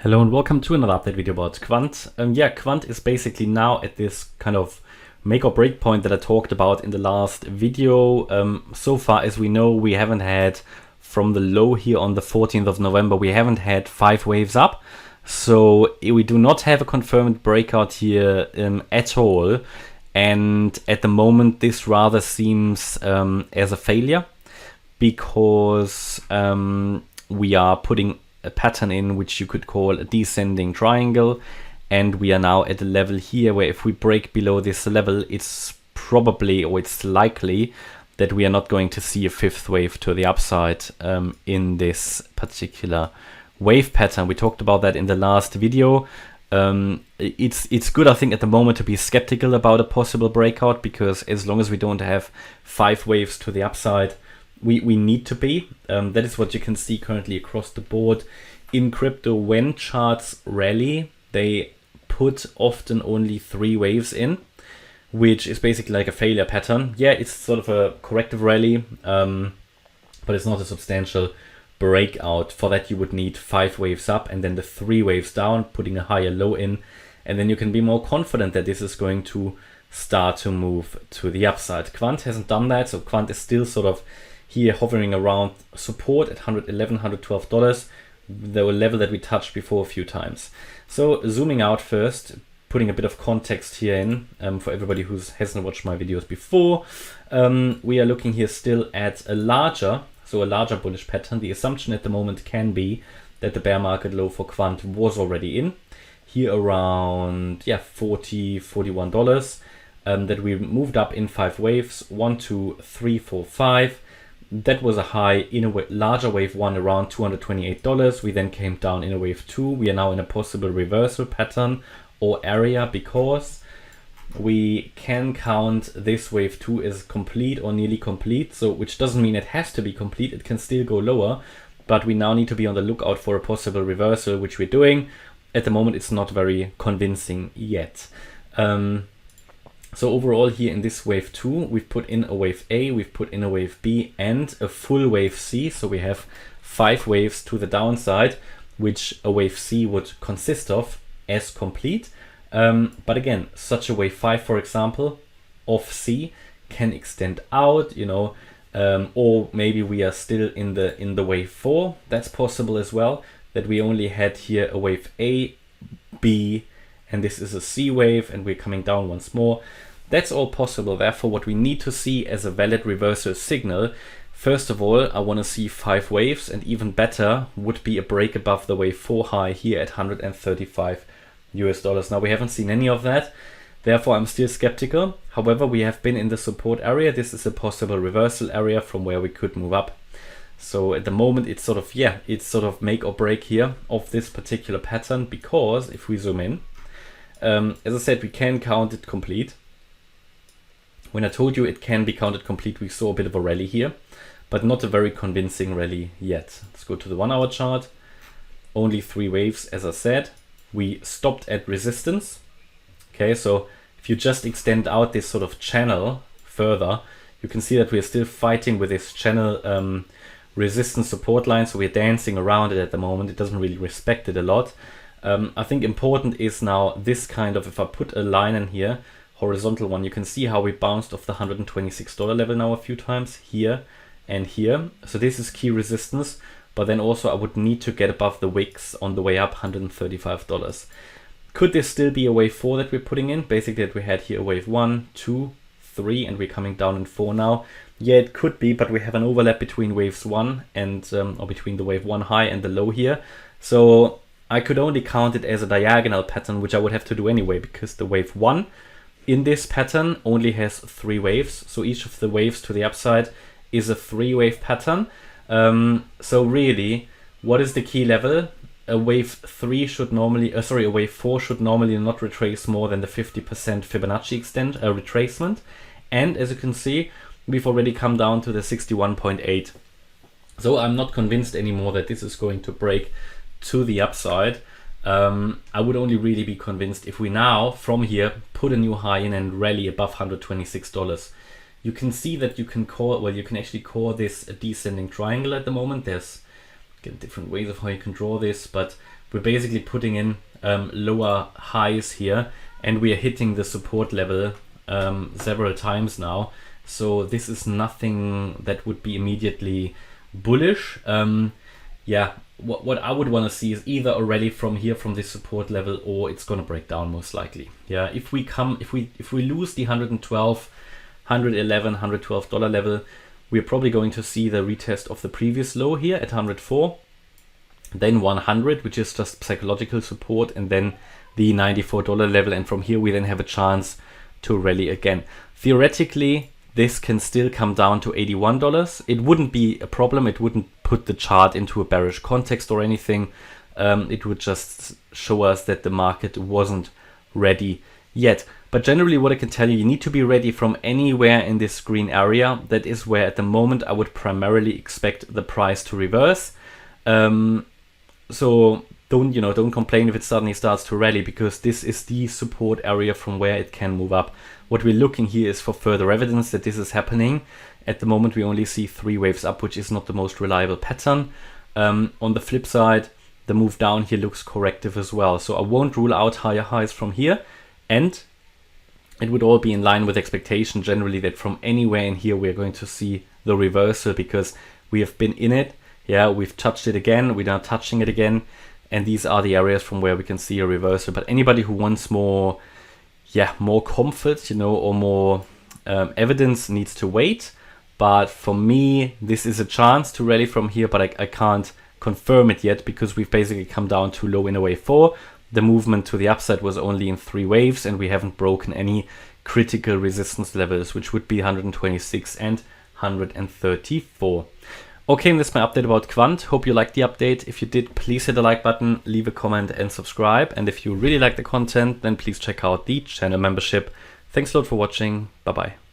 Hello and welcome to another update video about Quant. Quant is basically now at this kind of make or break point that I talked about in the last video. So far as we know, we haven't had, from the low here on the 14th of November, we haven't had 5 waves up. So we do not have a confirmed breakout here at all. And at the moment, this rather seems as a failure because we are putting a pattern in which you could call a descending triangle, and we are now at a level here where if we break below this level, it's probably, or it's likely, that we are not going to see a 5th wave to the upside in this particular wave pattern. We talked about that in the last video. It's good, I think, at the moment to be skeptical about a possible breakout, because as long as we don't have 5 waves to the upside, we need to be. That is what you can see currently across the board in crypto. When charts rally, they put often only 3 waves in, which is basically like a failure pattern. Yeah, it's sort of a corrective rally, but it's not a substantial breakout. For that, you would need 5 waves up and then the 3 waves down, putting a higher low in, and then you can be more confident that this is going to start to move to the upside. Quant hasn't done that, so Quant is still sort of here hovering around support at $111, $112, the level that we touched before a few times. So zooming out first, putting a bit of context here in for everybody who hasn't watched my videos before, we are looking here still at a larger bullish pattern. The assumption at the moment can be that the bear market low for Quant was already in here around $40, $41, that we moved up in 5 waves, 1, 2, 3, 4, 5. That was a high in a larger wave 1 around $228. We then came down in a wave 2. We are now in a possible reversal pattern or area, because we can count this wave 2 as complete or nearly complete. So, which doesn't mean it has to be complete. It can still go lower, but we now need to be on the lookout for a possible reversal, which we're doing. At the moment, it's not very convincing yet. So overall here in this wave 2, we've put in a wave A, we've put in a wave B, and a full wave C. So we have 5 waves to the downside, which a wave C would consist of as complete. But again, such a wave 5, for example, of C can extend out, or maybe we are still in the wave 4. That's possible as well, that we only had here a wave A, B, and this is a C wave, and we're coming down once more. That's all possible. Therefore, what we need to see as a valid reversal signal, first of all, I want to see 5 waves, and even better would be a break above the wave 4 high here at $135 US. Now, we haven't seen any of that. Therefore, I'm still skeptical. However, we have been in the support area. This is a possible reversal area from where we could move up. So at the moment, it's sort of make or break here of this particular pattern, because if we zoom in, as I said, we can count it complete. When I told you it can be counted complete, we saw a bit of a rally here, but not a very convincing rally yet. Let's go to the 1 hour chart. Only 3 waves, as I said. We stopped at resistance. Okay, so if you just extend out this sort of channel further, you can see that we are still fighting with this channel resistance support line. So we're dancing around it at the moment. It doesn't really respect it a lot. I think important is now this kind of, if I put a line in here, horizontal one, you can see how we bounced off the $126 level now a few times here and here. So this is key resistance, but then also I would need to get above the wicks on the way up, $135. Could this still be a wave 4 that we're putting in? Basically that we had here a wave 1, 2, 3, and we're coming down in 4 now. Yeah, it could be, but we have an overlap between waves 1 and, or between the wave 1 high and the low here. So I could only count it as a diagonal pattern, which I would have to do anyway, because the wave 1 in this pattern only has 3 waves. So each of the waves to the upside is a 3-wave pattern. So really, what is the key level? A wave 3 should normally, a wave 4 should normally not retrace more than the 50% Fibonacci retracement. And as you can see, we've already come down to the 61.8. So I'm not convinced anymore that this is going to break to the upside. I would only really be convinced if we now from here put a new high in and rally above $126. You can see that you can actually call this a descending triangle at the moment. There's different ways of how you can draw this, but we're basically putting in lower highs here, and we are hitting the support level several times now. So this is nothing that would be immediately bullish. Yeah, what I would want to see is either a rally from here, from this support level, or it's going to break down most likely. Yeah, if we lose the 112, 111, $112 level, we're probably going to see the retest of the previous low here at 104, then 100, which is just psychological support, and then the $94 level, and from here we then have a chance to rally again. Theoretically, this can still come down to $81. It wouldn't be a problem. It wouldn't put the chart into a bearish context or anything. It would just show us that the market wasn't ready yet. But generally what I can tell you, you need to be ready from anywhere in this green area. That is where at the moment I would primarily expect the price to reverse. So don't complain if it suddenly starts to rally, because this is the support area from where it can move up. What we're looking here is for further evidence that this is happening. At the moment we only see 3 waves up, which is not the most reliable pattern. On the flip side, the move down here looks corrective as well. So I won't rule out higher highs from here, and it would all be in line with expectation generally that from anywhere in here we're going to see the reversal, because we have been in it. Yeah, we've touched it again, we're now touching it again, and these are the areas from where we can see a reversal. But anybody who wants more comfort, or more evidence needs to wait. But for me, this is a chance to rally from here, but I can't confirm it yet, because we've basically come down too low in a wave 4. The movement to the upside was only in 3 waves, and we haven't broken any critical resistance levels, which would be 126 and 134. Okay, and that's my update about Quant. Hope you liked the update. If you did, please hit the like button, leave a comment and subscribe. And if you really like the content, then please check out the channel membership. Thanks a lot for watching. Bye-bye.